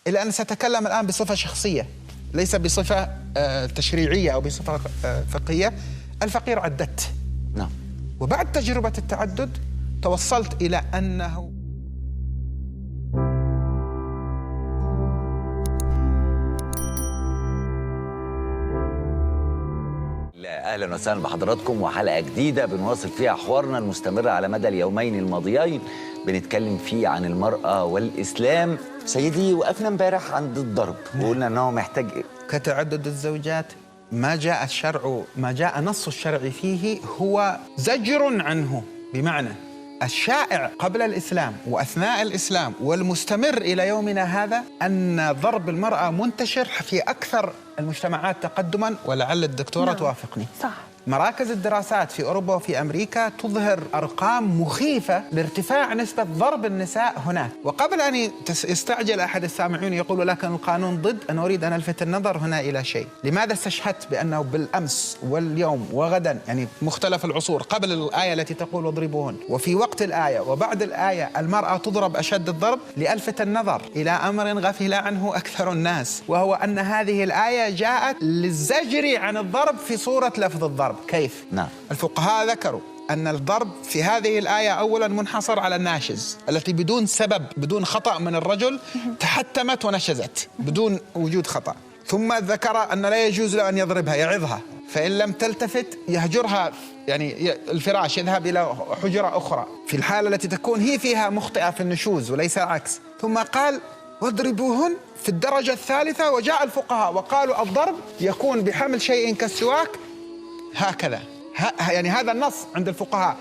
إلا أن سأتكلم الآن بصفة شخصية ليس بصفة تشريعية أو بصفة فقهية. الفقير عددت. نعم. وبعد تجربة التعدد توصلت إلى أنه أهلا وسهلا بحضراتكم وحلقة جديدة بنواصل فيها حوارنا المستمر على مدى اليومين الماضيين، بنتكلم فيه عن المرأة والإسلام. سيدي، وقفنا امبارح عند الضرب وقلنا أنه محتاج كتعدد الزوجات ما جاء نص الشرع فيه هو زجر عنه، بمعنى الشائع قبل الإسلام وأثناء الإسلام والمستمر إلى يومنا هذا أن ضرب المرأة منتشر في أكثر المجتمعات تقدماً، ولعل الدكتورة توافقني. صح. مراكز الدراسات في أوروبا وفي أمريكا تظهر أرقام مخيفة لارتفاع نسبة ضرب النساء هناك. وقبل أن يستعجل أحد السامعين يقول لكن القانون ضد، أنا أريد أن ألفت النظر هنا إلى شيء. لماذا استشهدت بأنه بالأمس واليوم وغدا، يعني مختلف العصور، قبل الآية التي تقول واضربوهن وفي وقت الآية وبعد الآية المرأة تضرب أشد الضرب، لألفت النظر إلى أمر غفل عنه أكثر الناس، وهو أن هذه الآية جاءت للزجر عن الضرب في صورة لفظ الضرب. كيف؟ نعم. الفقهاء ذكروا أن الضرب في هذه الآية أولا منحصر على الناشز التي بدون سبب بدون خطأ من الرجل تحتمت ونشزت بدون وجود خطأ، ثم ذكر أن لا يجوز له أن يضربها، يعظها، فإن لم تلتفت يهجرها، يعني الفراش يذهب إلى حجرة أخرى في الحالة التي تكون هي فيها مخطئة في النشوز وليس العكس. ثم قال واضربوهن في الدرجة الثالثة، وجاء الفقهاء وقالوا الضرب يكون بحمل شيء كالسواك هكذا، يعني هذا النص عند الفقهاء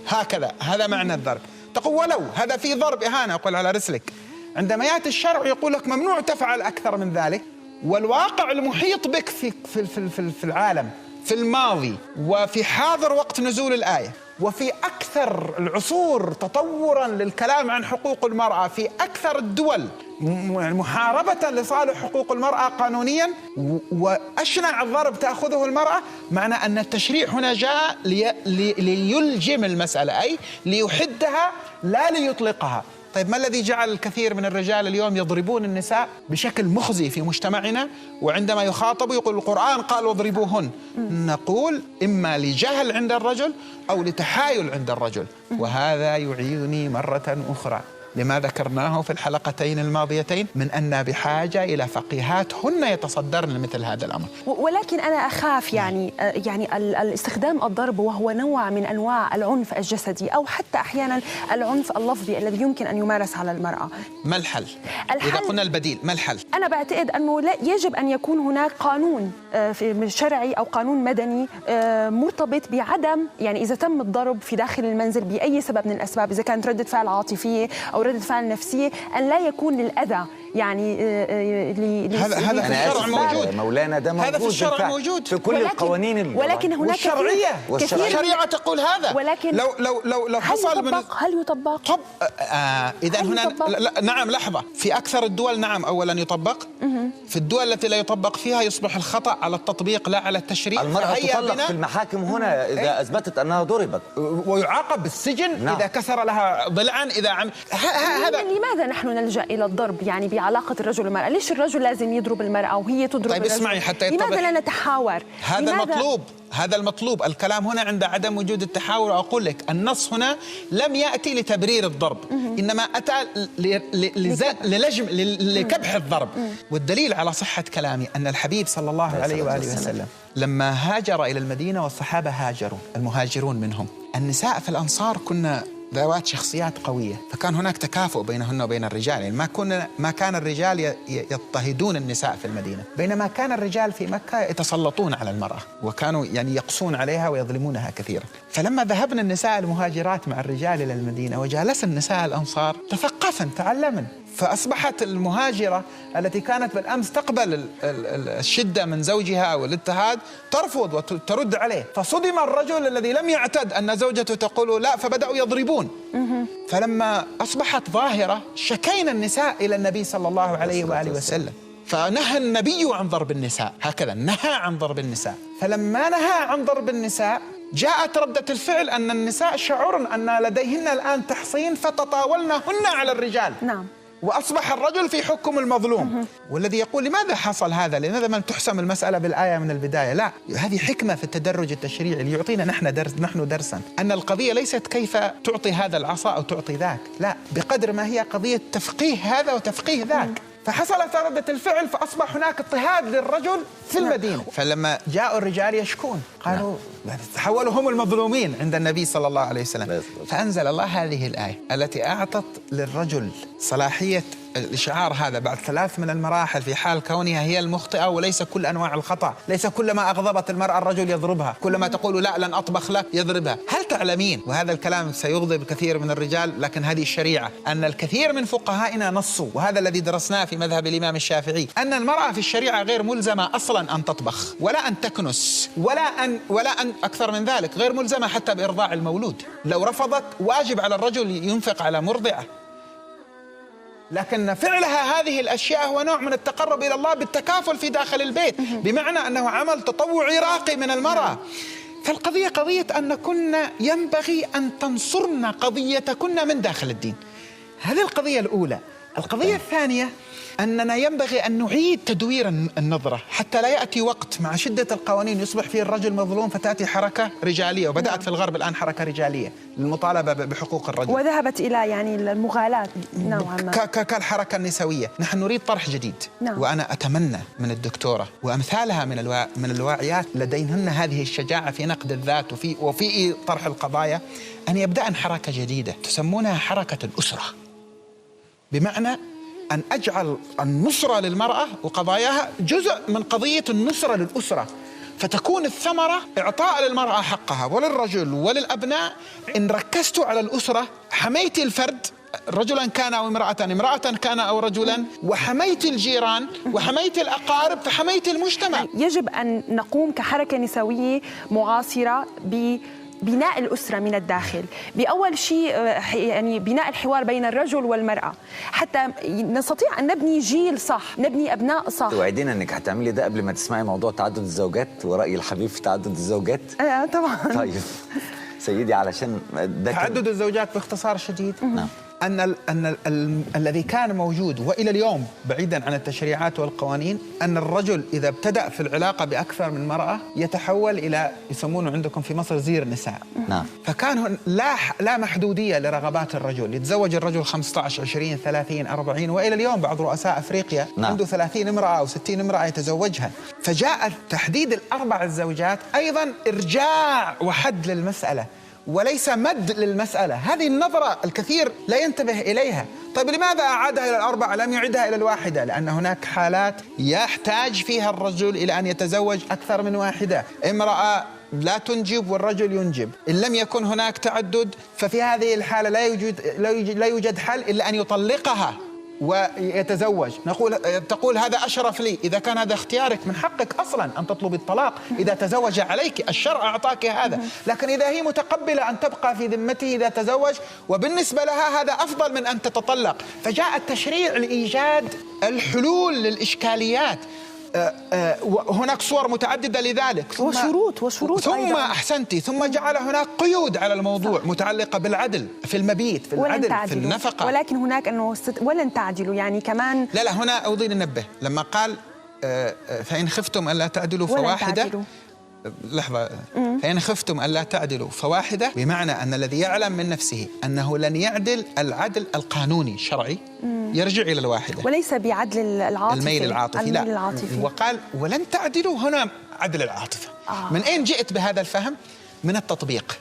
هكذا، هذا معنى الضرب. تقول ولو هذا في ضرب إهانة، أقول على رسلك. عندما يأتي الشرع يقول لك ممنوع تفعل أكثر من ذلك، والواقع المحيط بك في العالم في الماضي وفي حاضر وقت نزول الآية وفي أكثر العصور تطوراً للكلام عن حقوق المرأة في أكثر الدول محاربة لصالح حقوق المرأة قانونياً، وأشنع الضرب تأخذه المرأة، معنى أن التشريع هنا جاء ليلجم المسألة، أي ليحدها لا ليطلقها. طيب ما الذي جعل الكثير من الرجال اليوم يضربون النساء بشكل مخزي في مجتمعنا، وعندما يخاطبوا يقول القرآن قال واضربوهن؟ نقول إما لجهل عند الرجل أو لتحايل عند الرجل. وهذا يعيدني مرة أخرى لما ذكرناه في الحلقتين الماضيتين من أن بحاجة إلى فقيهات هن يتصدرن لمثل هذا الأمر. ولكن أنا أخاف يعني الاستخدام الضرب وهو نوع من أنواع العنف الجسدي أو حتى أحيانا العنف اللفظي الذي يمكن أن يمارس على المرأة. ما الحل؟ إذا قلنا البديل ما الحل؟ أنا بعتقد أنه لا يجب أن يكون هناك قانون شرعي أو قانون مدني مرتبط بعدم، يعني إذا تم الضرب في داخل المنزل بأي سبب من الأسباب، إذا كانت ردة فعل عاطفية أو ردة فعل نفسية، أن لا يكون للأذى، يعني هذا في الشرع موجود مولانا، ده موجود، هذا في الشرع موجود في كل القوانين ولكن هناك والشريعة تقول هذا. ولكن لو حصل هل يطبق؟ إذا هنا نعم، لحظة، في أكثر الدول نعم أولا يطبق. في الدول التي لا يطبق فيها يصبح الخطأ على التطبيق لا على التشريع. المرأة تطلق في المحاكم هنا إذا أثبتت أنها ضربت، ويعاقب بالسجن إذا كسر لها ضلعا، إذا هذا. لماذا نحن نلجأ إلى الضرب يعني بعلاقة الرجل والمرأة؟ ليش الرجل لازم يضرب المرأة وهي تضرب طيب الرجل؟ اسمعي حتى يتضح. لماذا لا نتحاور؟ هذا مطلوب، هذا المطلوب. الكلام هنا عند عدم وجود التحاور. أقول لك النص هنا لم يأتي لتبرير الضرب، إنما أتى للجم لكبح الضرب. والدليل على صحة كلامي أن الحبيب صلى الله عليه وآله وسلم لما هاجر إلى المدينة والصحابة هاجروا، المهاجرون منهم، النساء في الأنصار كنا ذوات شخصيات قوية، فكان هناك تكافؤ بينهن وبين الرجال. يعني ما كان الرجال يضطهدون النساء في المدينة، بينما كان الرجال في مكة يتسلطون على المرأة وكانوا يعني يقسون عليها ويظلمونها كثيرا. فلما ذهبنا النساء المهاجرات مع الرجال إلى المدينة وجالس النساء الأنصار تثقفن تعلمن، فأصبحت المهاجرة التي كانت بالأمس تقبل الشدة من زوجها والاضطهاد ترفض وترد عليه، فصدم الرجل الذي لم يعتد أن زوجته تقول لا، فبدأوا يضربون. فلما أصبحت ظاهرة شكينا النساء إلى النبي صلى الله عليه وآله وسلم، فنهى النبي عن ضرب النساء، هكذا نهى عن ضرب النساء. فلما نهى عن ضرب النساء جاءت ردة الفعل أن النساء شعرن أن لديهن الآن تحصين فتطاولنهن على الرجال. نعم. وأصبح الرجل في حكم المظلوم. والذي يقول لماذا حصل هذا؟ لماذا لم تحسم المسألة بالآية من البداية؟ لا، هذه حكمة في التدرج التشريعي ليعطينا نحن درسا أن القضية ليست كيف تعطي هذا العصا أو تعطي ذاك، لا، بقدر ما هي قضية تفقيه هذا وتفقيه ذاك. فحصلت ردة الفعل فأصبح هناك اضطهاد للرجل في المدينة. فلما جاءوا الرجال يشكون قالوا تحولوا هم المظلومين عند النبي صلى الله عليه وسلم. فأنزل الله هذه الآية التي أعطت للرجل صلاحية الإشعار هذا بعد 3 من المراحل في حال كونها هي المخطئة، وليس كل أنواع الخطأ، ليس كلما أغضبت المرأة الرجل يضربها، كلما تقول لا لن أطبخ لك يضربها. هل تعلمين، وهذا الكلام سيغضب كثير من الرجال لكن هذه الشريعة، أن الكثير من فقهائنا نصوا، وهذا الذي درسناه في مذهب الإمام الشافعي، أن المرأة في الشريعة غير ملزمة أصلا أن تطبخ ولا أن تكنس ولا أن أكثر من ذلك، غير ملزمة حتى بإرضاع المولود. لو رفضت واجب على الرجل ينفق على مرضعة، لكن فعلها هذه الأشياء هو نوع من التقرب إلى الله بالتكافل في داخل البيت، بمعنى أنه عمل تطوعي راقي من المرأة. فالقضية قضية أن كنا ينبغي أن تنصرن قضيتكن من داخل الدين. هذه القضية الأولى. القضية الثانية أننا ينبغي أن نعيد تدوير النظرة حتى لا يأتي وقت مع شدة القوانين يصبح فيه الرجل مظلوم فتأتي حركة رجالية، وبدأت في الغرب الآن حركة رجالية للمطالبة بحقوق الرجل، وذهبت إلى يعني المغالاة نوعا ما كالحركة النسوية. نحن نريد طرح جديد. وأنا أتمنى من الدكتورة وأمثالها من الواعيات لديهن هذه الشجاعة في نقد الذات وفي طرح القضايا أن يبدأن حركة جديدة تسمونها حركة الأسرة، بمعنى أن أجعل النصرة للمرأة وقضاياها جزء من قضية النصرة للأسرة، فتكون الثمرة إعطاء للمرأة حقها وللرجل وللأبناء. إن ركزت على الأسرة حميت الفرد رجلا كان أو امرأة كان أو رجلا، وحميت الجيران وحميت الأقارب فحميت المجتمع. يجب أن نقوم كحركة نسوية معاصرة بناء الأسرة من الداخل، بأول شيء يعني بناء الحوار بين الرجل والمرأة حتى نستطيع أن نبني جيل صح، نبني أبناء صح. توعدينا أنك هتعملي ده قبل ما تسمعي موضوع تعدد الزوجات ورأي الحبيب في تعدد الزوجات؟ طبعا. طيب سيدي، علشان ده تعدد الزوجات باختصار شديد أن الذي كان موجود وإلى اليوم بعيدا عن التشريعات والقوانين، أن الرجل إذا ابتدأ في العلاقة بأكثر من مرأة يتحول إلى يسمونه عندكم في مصر زير النساء. فكان لا محدودية لرغبات الرجل، يتزوج الرجل 15 20 30 40، وإلى اليوم بعض رؤساء أفريقيا عنده 30 امرأة أو 60 امرأة يتزوجها. فجاء تحديد ال4 الزوجات أيضا إرجاع وحد للمسألة وليس مد للمسألة. هذه النظرة الكثير لا ينتبه إليها. طيب لماذا أعادها إلى 4 لم يعدها إلى 1؟ لأن هناك حالات يحتاج فيها الرجل إلى أن يتزوج أكثر من واحدة. امرأة لا تنجب والرجل ينجب، إن لم يكن هناك تعدد ففي هذه الحالة لا يوجد حل إلا أن يطلقها ويتزوج. تقول هذا أشرف لي. إذا كان هذا اختيارك من حقك أصلا أن تطلب الطلاق إذا تزوج عليك، الشرع أعطاك هذا. لكن إذا هي متقبلة أن تبقى في ذمته إذا تزوج، وبالنسبة لها هذا أفضل من أن تتطلق. فجاء التشريع لإيجاد الحلول للإشكاليات. هناك صور متعددة لذلك وشروط ثم أيضاً. أحسنتي. ثم جعل هناك قيود على الموضوع متعلقة بالعدل في المبيت، في العدل في النفقة. ولكن هناك أنه ولن تعدلوا يعني كمان. لا هنا أوضي ننبه لما قال فإن خفتم ألا تعدلوا فواحدة. لحظة. فإن خفتم ألا تعدلوا فواحدة، بمعنى أن الذي يعلم من نفسه أنه لن يعدل العدل القانوني الشرعي يرجع إلى الواحدة، وليس بعدل العاطفي، الميل العاطفي. لا، وقال ولن تعدلوا هنا عدل العاطفة. من أين جئت بهذا الفهم؟ من التطبيق.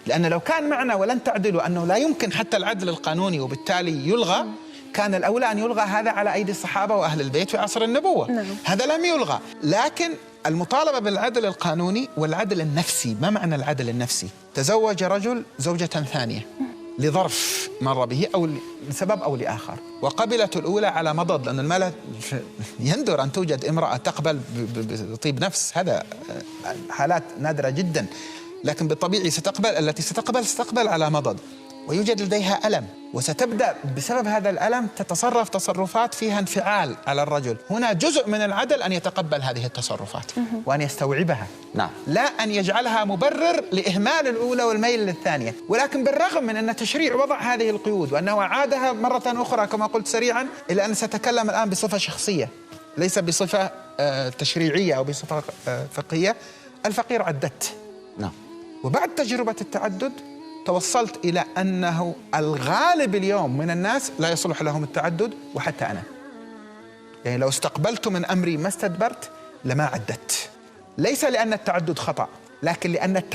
لأن لو كان معنى ولن تعدلوا أنه لا يمكن حتى العدل القانوني وبالتالي يلغى، كان الأولى أن يلغى هذا على أيدي الصحابة وأهل البيت في عصر النبوة. هذا لم يلغى. لكن المطالبة بالعدل القانوني والعدل النفسي. ما معنى العدل النفسي؟ تزوج رجل زوجة ثانية لظرف مر به أو لسبب أو لآخر، وقبلت الأولى على مضض، لأن المال يندر أن توجد امرأة تقبل بطيب نفس، هذا حالات نادرة جدا، لكن بالطبيعي التي ستقبل على مضض. ويوجد لديها ألم، وستبدأ بسبب هذا الألم تتصرف تصرفات فيها انفعال على الرجل. هنا جزء من العدل أن يتقبل هذه التصرفات وأن يستوعبها، نعم، لا أن يجعلها مبرر لإهمال الأولى والميل للثانية. ولكن بالرغم من أن التشريع وضع هذه القيود وأنه عادها مرة أخرى كما قلت سريعا، إلا أن سأتكلم الآن بصفة شخصية ليس بصفة تشريعية أو بصفة فقهية. الفقير عددت، نعم، وبعد تجربة التعدد توصلت إلى أنه الغالب اليوم من الناس لا يصلح لهم التعدد، وحتى أنا. يعني لو استقبلت من أمري ما استدبرت لما عددت، ليس لأن التعدد خطأ، لكن لأن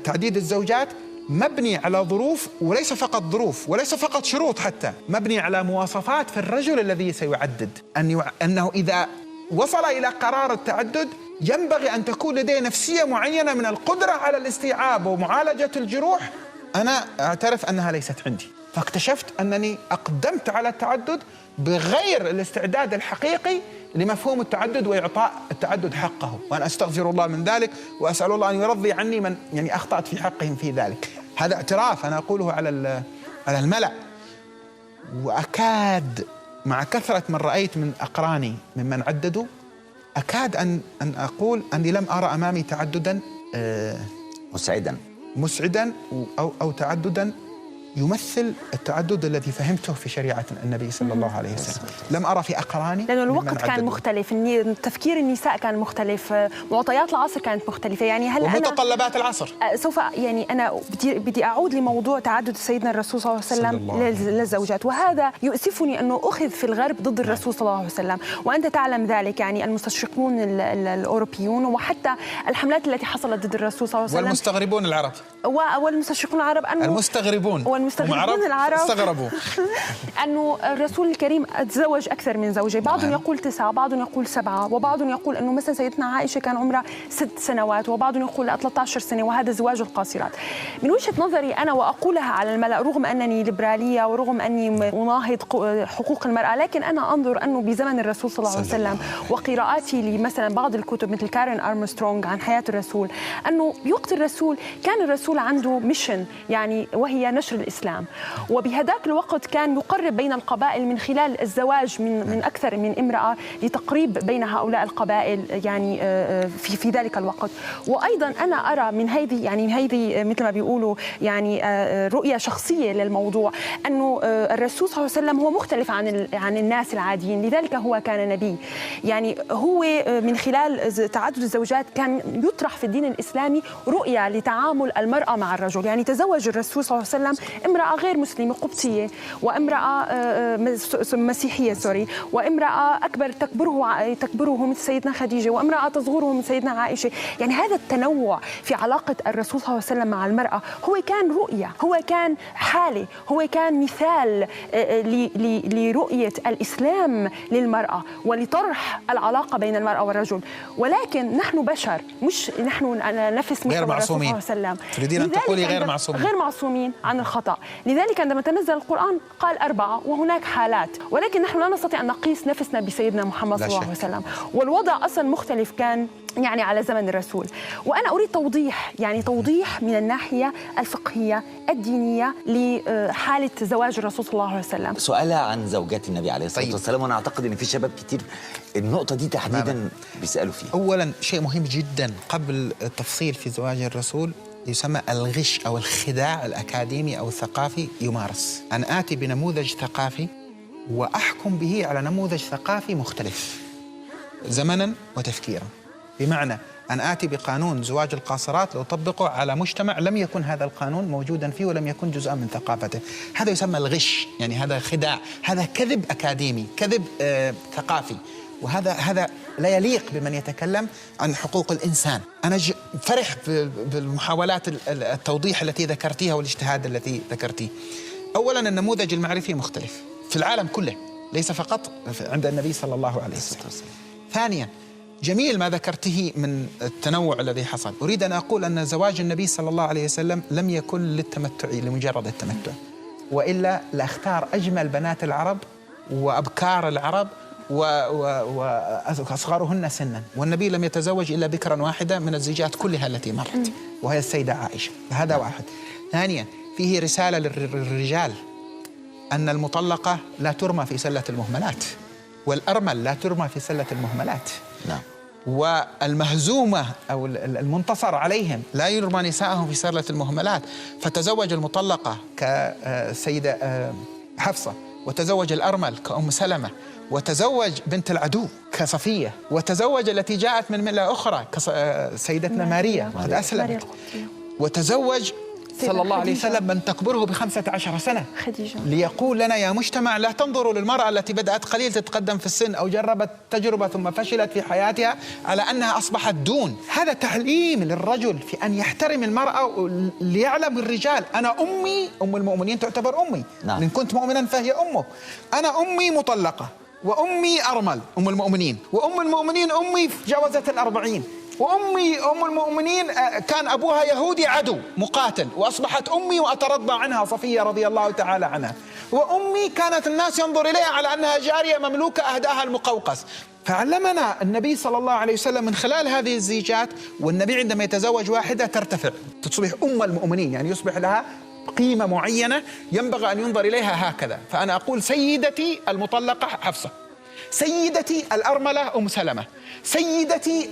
تعديد الزوجات مبني على ظروف، وليس فقط ظروف وليس فقط شروط، حتى مبني على مواصفات في الرجل الذي سيعدد. أنه إذا وصل إلى قرار التعدد ينبغي أن تكون لديه نفسية معينة من القدرة على الاستيعاب ومعالجة الجروح. أنا أعترف أنها ليست عندي، فاكتشفت أنني أقدمت على التعدد بغير الاستعداد الحقيقي لمفهوم التعدد وإعطاء التعدد حقه، وأنا أستغفر الله من ذلك وأسأل الله أن يرضي عني من يعني أخطأت في حقهم في ذلك. هذا اعتراف أنا أقوله على الملأ. وأكاد مع كثرة من رأيت من أقراني ممن عددوا أكاد أن أقول أني لم أرى أمامي تعددا مسعدا أو تعددا يمثل التعدد الذي فهمته في شريعة النبي صلى الله عليه وسلم. لم أرى في أقراني، لأن الوقت كان مختلف، تفكير النساء كان مختلف، معطيات العصر كانت مختلفة. يعني هل ومتطلبات العصر سوف يعني أنا بدي أعود لموضوع تعدد سيدنا الرسول صلى الله عليه وسلم للزوجات، وهذا يؤسفني أنه أخذ في الغرب ضد الرسول صلى الله عليه وسلم، وأنت تعلم ذلك. يعني المستشرقون الأوروبيون وحتى الحملات التي حصلت ضد الرسول صلى الله عليه وسلم، والمستغربون العرب والمستشرقون العرب أنه المستغربون العرب استغربوا أنه الرسول الكريم تزوج أكثر من زوجة، بعضهم يقول 9، بعضهم يقول 7، وبعضهم يقول أنه مثلا سيدتنا عائشة كان عمرها 6 سنوات، وبعضهم يقول 13 سنة، وهذا زواج القاصرات. من وجهة نظري أنا وأقولها على الملأ، رغم أنني ليبرالية ورغم أني أناهض حقوق المرأة، لكن أنا أنظر أنه بزمن الرسول صلى الله عليه وسلم وقراءاتي لمثلا بعض الكتب مثل كارين أرمسترونغ عن حياة الرسول، أنه بوقت الرسول كان الرسول عنده ميشن، يعني وهي نشر الإسلام، وبهذاك الوقت كان يقرب بين القبائل من خلال الزواج من أكثر من امرأة لتقريب بين هؤلاء القبائل يعني في ذلك الوقت. وأيضا أنا أرى من هذه مثل ما بيقولوا يعني رؤية شخصية للموضوع، أنه الرسول صلى الله عليه وسلم هو مختلف عن الناس العاديين، لذلك هو كان نبي. يعني هو من خلال تعدد الزوجات كان يطرح في الدين الإسلامي رؤية لتعامل المرأة مع الرجل. يعني تزوج الرسول صلى الله عليه وسلم امرأة غير مسلمة قبطية، وامرأة مسيحية وامرأة أكبر تكبره مثل سيدنا خديجة، وامرأة تصغره من سيدنا عائشة. يعني هذا التنوع في علاقة الرسول صلى الله عليه وسلم مع المرأة هو كان رؤية، هو كان حالة، هو كان مثال لرؤية الإسلام للمرأة ولطرح العلاقة بين المرأة والرجل. ولكن نحن بشر، مش نحن نفس مثل الرسول صلى الله عليه وسلم. تريدين أن تقولي غير معصومين عن الخطأ. لذلك عندما تنزل القرآن قال 4، وهناك حالات، ولكن نحن لا نستطيع أن نقيس نفسنا بسيدنا محمد صلى الله عليه وسلم، والوضع أصلا مختلف كان يعني على زمن الرسول. وأنا أريد توضيح من الناحية الفقهية الدينية لحالة زواج الرسول صلى الله عليه وسلم. سؤالها عن زوجات النبي عليه الصلاة والسلام، وأنا أعتقد أن في شباب كتير النقطة دي تحديدا بيسألوا فيها. أولا شيء مهم جدا قبل التفصيل في زواج الرسول يسمى الغش أو الخداع الأكاديمي أو الثقافي يمارس. أنا آتي بنموذج ثقافي وأحكم به على نموذج ثقافي مختلف زمناً وتفكيراً. بمعنى أن آتي بقانون زواج القاصرات لو طبقه على مجتمع لم يكن هذا القانون موجوداً فيه ولم يكن جزءاً من ثقافته، هذا يسمى الغش. يعني هذا خداع، هذا كذب أكاديمي، كذب ثقافي، وهذا لا يليق بمن يتكلم عن حقوق الإنسان. أنا فرح بالمحاولات التوضيح التي ذكرتيها والاجتهاد الذي ذكرتيه. أولاً النموذج المعرفي مختلف في العالم كله، ليس فقط عند النبي صلى الله عليه وسلم. ثانياً جميل ما ذكرته من التنوع الذي حصل. أريد أن أقول أن زواج النبي صلى الله عليه وسلم لم يكن للتمتع لمجرد التمتع، وإلا لاختار أجمل بنات العرب وأبكار العرب وأصغرهن سنا، والنبي لم يتزوج إلا بكرا واحدة من الزوجات كلها التي مرت، وهي السيدة عائشة. هذا واحد. ثانيا فيه رسالة للرجال أن المطلقة لا ترمى في سلة المهملات، والأرمل لا ترمى في سلة المهملات. نعم. والمهزومة أو المنتصر عليهم لا يرمى نسائهم في سلة المهملات. فتزوج المطلقة كسيدة حفصة، وتزوج الأرمل كأم سلمة، وتزوج بنت العدو كصفية، وتزوج التي جاءت من ملة أخرى كسيدتنا ماريا قد أسلمت، وتزوج صلى الله عليه وسلم من تكبره ب15 سنة خديجة، ليقول لنا يا مجتمع لا تنظروا للمرأة التي بدأت قليل تتقدم في السن أو جربت تجربة ثم فشلت في حياتها على أنها أصبحت دون. هذا تعليم للرجل في أن يحترم المرأة، ليعلم الرجال أنا أمي أم المؤمنين تعتبر أمي. نعم. إن كنت مؤمنا فهي أمه. أنا أمي مطلقة، وأمي أرمل أم المؤمنين، وأم المؤمنين أمي جاوزت 40، وأمي أم المؤمنين كان أبوها يهودي عدو مقاتل وأصبحت أمي وأترضى عنها صفية رضي الله تعالى عنها، وأمي كانت الناس ينظر إليها على أنها جارية مملوكة أهداها المقوقس. فعلمنا النبي صلى الله عليه وسلم من خلال هذه الزيجات، والنبي عندما يتزوج واحدة ترتفع تصبح أم المؤمنين، يعني يصبح لها قيمة معينة ينبغي أن ينظر إليها هكذا. فأنا أقول سيدتي المطلقة حفصة، سيدتي الأرملة أم سلمة، سيدتي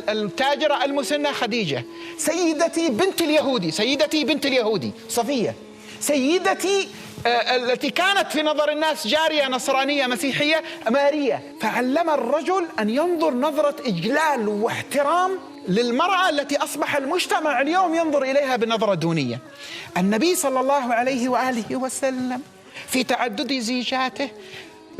التاجرة المسنة خديجة، سيدتي بنت اليهودي، سيدتي بنت اليهودي صفية، سيدتي التي كانت في نظر الناس جارية نصرانية مسيحية ماريا. فعلم الرجل أن ينظر نظرة إجلال واحترام للمرأة التي أصبح المجتمع اليوم ينظر إليها بنظرة دونية. النبي صلى الله عليه وآله وسلم في تعدد زيجاته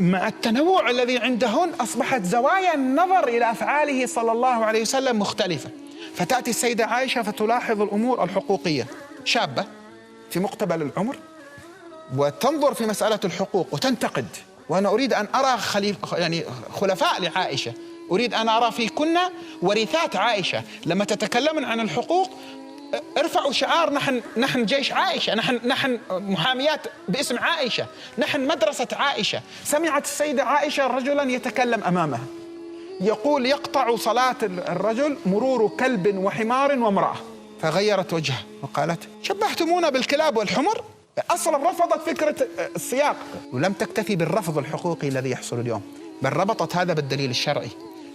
مع التنوع الذي عندهن أصبحت زوايا النظر إلى أفعاله صلى الله عليه وسلم مختلفة. فتأتي السيدة عائشة فتلاحظ الأمور الحقوقية، شابة في مقتبل العمر وتنظر في مسألة الحقوق وتنتقد. وأنا أريد أن أرى خلفاء لعائشة، أريد أن أرى في كنا ورثات عائشة لما تتكلمن عن الحقوق ارفعوا شعار نحن جيش عائشة، نحن محاميات باسم عائشة، نحن مدرسة عائشة. سمعت السيدة عائشة رجلا يتكلم أمامها يقول يقطع صلاة الرجل مرور كلب وحمار وامرأة، فغيرت وجهها وقالت شبهتمونا بالكلاب والحمر. أصلا رفضت فكرة السياق، ولم تكتفي بالرفض الحقوقي الذي يحصل اليوم، بل ربطت هذا بالدليل الشرعي،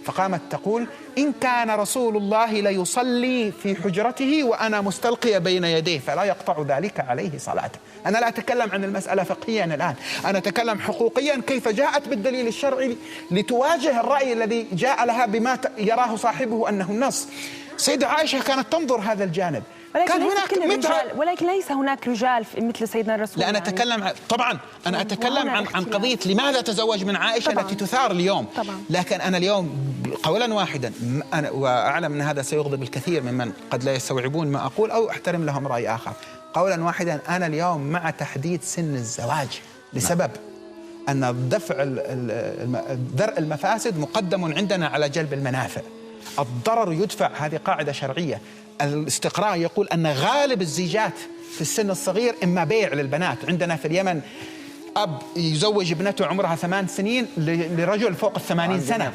فقامت تقول إن كان رسول الله ليصلي في حجرته وأنا مستلقية بين يديه فلا يقطع ذلك عليه صلاته. أنا لا أتكلم عن المسألة فقهيا الآن، أنا أتكلم حقوقيا كيف جاءت بالدليل الشرعي لتواجه الرأي الذي جاء لها بما يراه صاحبه أنه النص. سيدة عائشة كانت تنظر هذا الجانب. كان هناك ولكن ليس هناك رجال مثل سيدنا الرسول. لا أنا أتكلم طبعا أنا أتكلم عن قضية لماذا تزوج من عائشة التي تثار اليوم طبعا. لكن أنا اليوم قولا واحدا، أنا وأعلم أن هذا سيغضب الكثير ممن قد لا يستوعبون ما أقول أو أحترم لهم رأي آخر، قولا واحدا أنا اليوم مع تحديد سن الزواج لسبب أن درء المفاسد مقدم عندنا على جلب المنافع. الضرر يدفع، هذه قاعدة شرعية. الاستقراء يقول أن غالب الزيجات في السن الصغير إما بيع للبنات. عندنا في اليمن أب يزوج ابنته عمرها 8 سنين لرجل فوق 80 سنة.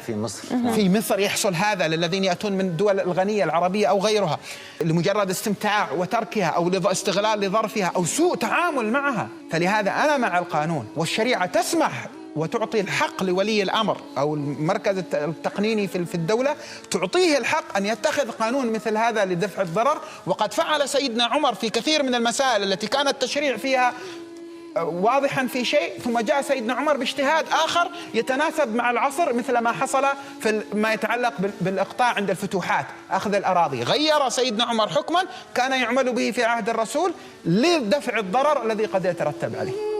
في مصر يحصل هذا للذين يأتون من الدول الغنية العربية أو غيرها لمجرد استمتاع وتركها أو استغلال لظرفها أو سوء تعامل معها. فلهذا أنا مع القانون، والشريعة تسمح وتعطي الحق لولي الأمر أو المركز التقنيني في الدولة، تعطيه الحق أن يتخذ قانون مثل هذا لدفع الضرر. وقد فعل سيدنا عمر في كثير من المسائل التي كان التشريع فيها واضحا في شيء، ثم جاء سيدنا عمر باجتهاد آخر يتناسب مع العصر، مثل ما حصل في ما يتعلق بالإقطاع عند الفتوحات، أخذ الأراضي. غير سيدنا عمر حكما كان يعمل به في عهد الرسول لدفع الضرر الذي قد يترتب عليه.